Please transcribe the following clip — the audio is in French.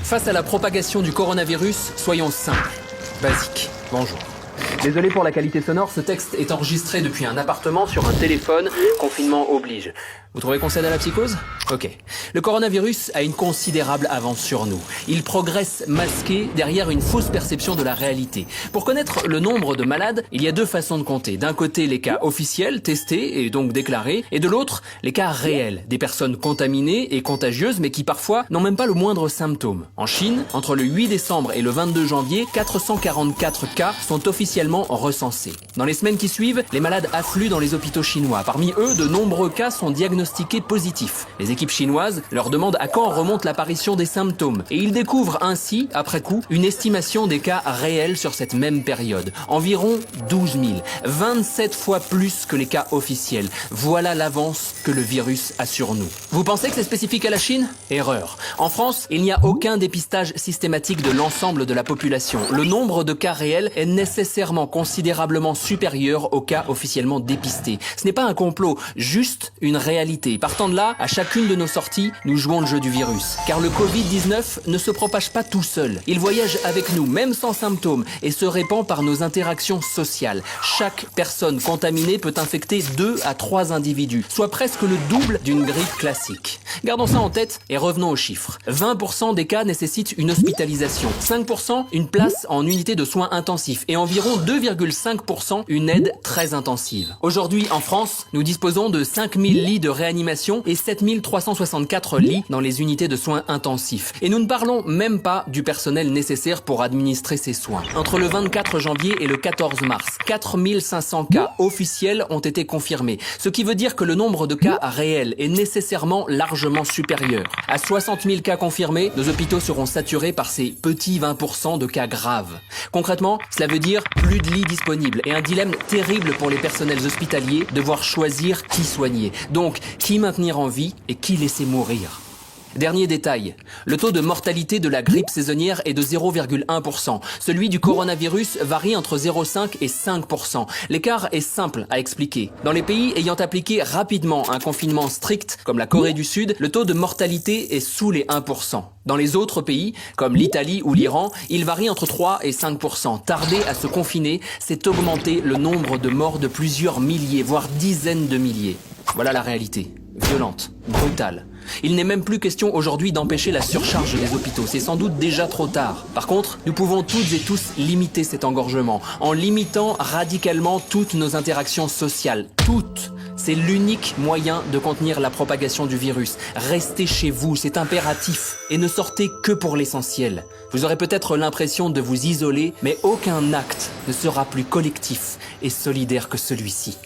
Face à la propagation du coronavirus, soyons simples, basiques. Bonjour. Désolé pour la qualité sonore, ce texte est enregistré depuis un appartement sur un téléphone, confinement oblige. Vous trouvez qu'on cède à la psychose ? Ok. Le coronavirus a une considérable avance sur nous. Il progresse masqué derrière une fausse perception de la réalité. Pour connaître le nombre de malades, il y a deux façons de compter. D'un côté, les cas officiels, testés et donc déclarés, et de l'autre, les cas réels, des personnes contaminées et contagieuses, mais qui parfois n'ont même pas le moindre symptôme. En Chine, entre le 8 décembre et le 22 janvier, 444 cas sont officiellement recensés. Dans les semaines qui suivent, les malades affluent dans les hôpitaux chinois. Parmi eux, de nombreux cas sont diagnostiqués positifs. Les équipes chinoises leur demandent à quand remonte l'apparition des symptômes. Et ils découvrent ainsi, après coup, une estimation des cas réels sur cette même période. Environ 12 000. 27 fois plus que les cas officiels. Voilà l'avance que le virus a sur nous. Vous pensez que c'est spécifique à la Chine ? Erreur. En France, il n'y a aucun dépistage systématique de l'ensemble de la population. Le nombre de cas réels est nécessairement considérablement supérieur aux cas officiellement dépistés. Ce n'est pas un complot, juste une réalité. Partant de là, à chacune de nos sorties, nous jouons le jeu du virus. Car le Covid-19 ne se propage pas tout seul. Il voyage avec nous, même sans symptômes, et se répand par nos interactions sociales. Chaque personne contaminée peut infecter 2 à 3 individus, soit presque le double d'une grippe classique. Gardons ça en tête et revenons aux chiffres. 20% des cas nécessitent une hospitalisation, 5% une place en unité de soins intensifs et environ 2,5% une aide très intensive. Aujourd'hui, en France, nous disposons de 5000 lits de réanimation et 7364 lits dans les unités de soins intensifs. Et nous ne parlons même pas du personnel nécessaire pour administrer ces soins. Entre le 24 janvier et le 14 mars, 4500 cas officiels ont été confirmés, ce qui veut dire que le nombre de cas réels est nécessairement largement supérieur. À 60 000 cas confirmés, nos hôpitaux seront saturés par ces petits 20% de cas graves. Concrètement, cela veut dire plus de lits disponibles et un dilemme terrible pour les personnels hospitaliers, devoir choisir qui soigner. Donc, qui maintenir en vie et qui laisser mourir. Dernier détail, le taux de mortalité de la grippe saisonnière est de 0,1%. Celui du coronavirus varie entre 0,5 et 5%. L'écart est simple à expliquer. Dans les pays ayant appliqué rapidement un confinement strict, comme la Corée du Sud, le taux de mortalité est sous les 1%. Dans les autres pays, comme l'Italie ou l'Iran, il varie entre 3 et 5%. Tarder à se confiner, c'est augmenter le nombre de morts de plusieurs milliers, voire dizaines de milliers. Voilà la réalité. Violente, brutale. Il n'est même plus question aujourd'hui d'empêcher la surcharge des hôpitaux, c'est sans doute déjà trop tard. Par contre, nous pouvons toutes et tous limiter cet engorgement, en limitant radicalement toutes nos interactions sociales. Toutes. C'est l'unique moyen de contenir la propagation du virus. Restez chez vous, c'est impératif. Et ne sortez que pour l'essentiel. Vous aurez peut-être l'impression de vous isoler, mais aucun acte ne sera plus collectif et solidaire que celui-ci.